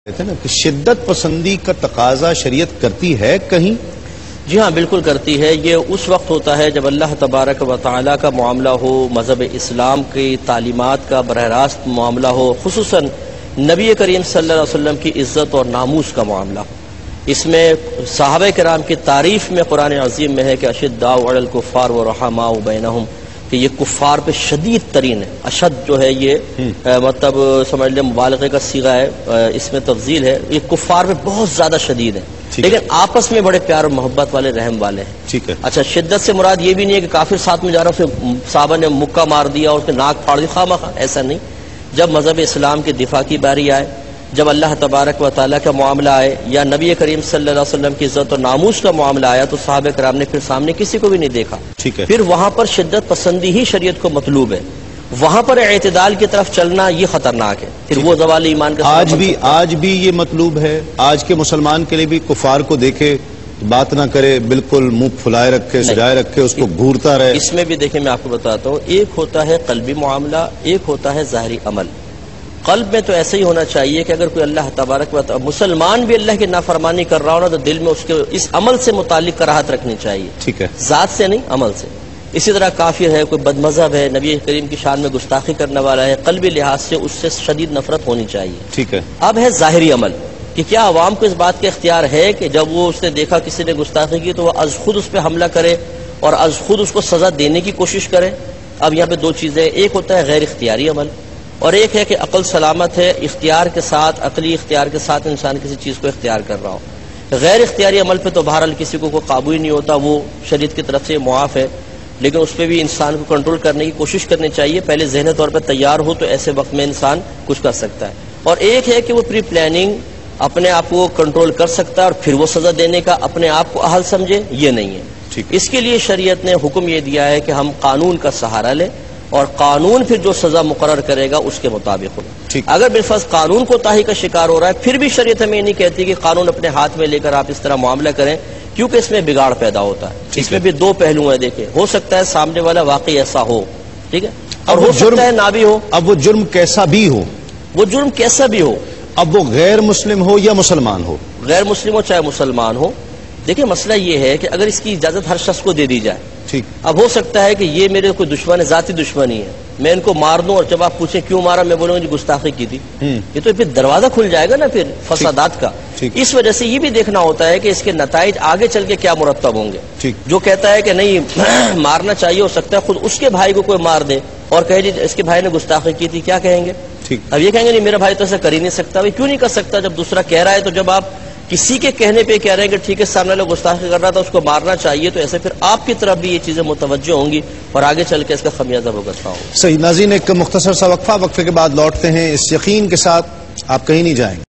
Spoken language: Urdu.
کہتے ہیں نا کہ شدت پسندی کا تقاضا شریعت کرتی ہے کہیں؟ جی ہاں، بالکل کرتی ہے۔ یہ اس وقت ہوتا ہے جب اللہ تبارک و تعالیٰ کا معاملہ ہو، مذہب اسلام کی تعلیمات کا براہ راست معاملہ ہو، خصوصاً نبی کریم صلی اللہ علیہ وسلم کی عزت اور ناموس کا معاملہ ہو۔ اس میں صحابہ کرام کی تعریف میں قرآن عظیم میں ہے کہ اشداء علی الکفار ورحماء بینہم، کہ یہ کفار پہ شدید ترین ہے۔ اشد جو ہے یہ مطلب سمجھ لیں مبالغے کا صیغہ ہے، اس میں تفضیل ہے، یہ کفار پہ بہت زیادہ شدید ہے، لیکن آپس میں بڑے پیار اور محبت والے، رحم والے ہیں۔ ٹھیک ہے۔ اچھا، شدت سے مراد یہ بھی نہیں ہے کہ کافر ساتھ میں جا رہا ہے، اسے صحابہ نے مکہ مار دیا اور اس کے ناک پھاڑ دی خواہ، ایسا نہیں۔ جب مذہب اسلام کی دفاع کی باری آئے، جب اللہ تبارک و تعالیٰ کا معاملہ آئے یا نبی کریم صلی اللہ علیہ وسلم کی عزت اور ناموس کا معاملہ آیا، تو صحابہ کرام نے پھر سامنے کسی کو بھی نہیں دیکھا۔ ٹھیک ہے۔ پھر وہاں پر شدت پسندی ہی شریعت کو مطلوب ہے، وہاں پر اعتدال کی طرف چلنا یہ خطرناک ہے، پھر وہ زوال ایمان کا آج بھی یہ مطلوب ہے؟ آج کے مسلمان کے لیے بھی کفار کو دیکھے بات نہ کرے، بالکل منہ پھلائے رکھے، سجائے رکھے، اس کو گھورتا رہے؟ اس میں بھی دیکھیں، میں آپ کو بتاتا ہوں، ایک ہوتا ہے قلبی معاملہ، ایک ہوتا ہے ظاہری عمل۔ قلب میں تو ایسے ہی ہونا چاہیے کہ اگر کوئی اللہ تبارک و تعالی مسلمان بھی اللہ کی نافرمانی کر رہا ہو نا، تو دل میں اس کے اس عمل سے متعلق کراہت رکھنی چاہیے۔ ٹھیک ہے۔ ذات سے نہیں، عمل سے۔ اسی طرح کافر ہے، کوئی بد مذہب ہے، نبی کریم کی شان میں گستاخی کرنے والا ہے، قلبی لحاظ سے اس سے شدید نفرت ہونی چاہیے۔ ٹھیک ہے۔ اب ہے ظاہری عمل، کہ کیا عوام کو اس بات کا اختیار ہے کہ جب وہ اس نے دیکھا کسی نے گستاخی کی تو وہ از خود اس پہ حملہ کرے اور از خود اس کو سزا دینے کی کوشش کرے؟ اب یہاں پہ دو چیزیں، ایک ہوتا ہے غیر اختیاری عمل، اور ایک ہے کہ عقل سلامت ہے، اختیار کے ساتھ، عقلی اختیار کے ساتھ انسان کسی چیز کو اختیار کر رہا ہو۔ غیر اختیاری عمل پہ تو بہرحال کسی کو کوئی قابو ہی نہیں ہوتا، وہ شریعت کی طرف سے معاف ہے، لیکن اس پہ بھی انسان کو کنٹرول کرنے کی کوشش کرنی چاہیے۔ پہلے ذہنی طور پہ تیار ہو تو ایسے وقت میں انسان کچھ کر سکتا ہے، اور ایک ہے کہ وہ پری پلاننگ اپنے آپ کو کنٹرول کر سکتا ہے اور پھر وہ سزا دینے کا اپنے آپ کو اہل سمجھے، یہ نہیں ہے۔ اس کے لیے شریعت نے حکم یہ دیا ہے کہ ہم قانون کا سہارا لیں، اور قانون پھر جو سزا مقرر کرے گا اس کے مطابق ہوگا۔ اگر بالفرض قانون کوتاہی کا شکار ہو رہا ہے، پھر بھی شریعت ہمیں نہیں کہتی کہ قانون اپنے ہاتھ میں لے کر آپ اس طرح معاملہ کریں، کیونکہ اس میں بگاڑ پیدا ہوتا ہے۔ اس میں بھی دو پہلو ہیں، دیکھیں، ہو سکتا ہے سامنے والا واقعی ایسا ہو، ٹھیک ہے، اور ہو سکتا ہے نہ بھی ہو۔ اب وہ جرم کیسا بھی ہو، وہ جرم کیسا بھی ہو، اب وہ غیر مسلم ہو یا مسلمان ہو، غیر مسلم ہو چاہے مسلمان ہو، دیکھیں مسئلہ یہ ہے کہ اگر اس کی اجازت ہر شخص کو دے دی جائے، ٹھیک، اب ہو سکتا ہے کہ یہ میرے کوئی دشمن ہے، ذاتی دشمنی ہے، میں ان کو مار دوں اور جب آپ پوچھیں کیوں مارا، میں بولوں گا گستاخی کی تھی، یہ تو پھر دروازہ کھل جائے گا نا پھر فسادات کا۔ اس وجہ سے یہ بھی دیکھنا ہوتا ہے کہ اس کے نتائج آگے چل کے کیا مرتب ہوں گے۔ جو کہتا ہے کہ نہیں مارنا چاہیے، ہو سکتا ہے خود اس کے بھائی کو کوئی مار دے اور کہے جی اس کے بھائی نے گستاخی کی تھی، کیا کہیں گے؟ اب یہ کہیں گے نہیں میرا بھائی تو ایسا کر ہی نہیں سکتا۔ کیوں نہیں کر سکتا جب دوسرا کہہ رہا ہے؟ تو جب آپ کسی کے کہنے پہ کہہ رہے ہیں کہ ٹھیک ہے سامنے والا گستاخی کر رہا تھا، اس کو مارنا چاہیے، تو ایسے پھر آپ کی طرف بھی یہ چیزیں متوجہ ہوں گی اور آگے چل کے اس کا خمیازہ بھگتنا ہوگا۔ صحیح۔ ناظرین، ایک مختصر سا وقفہ، وقفے کے بعد لوٹتے ہیں اس یقین کے ساتھ آپ کہیں نہیں جائیں گے۔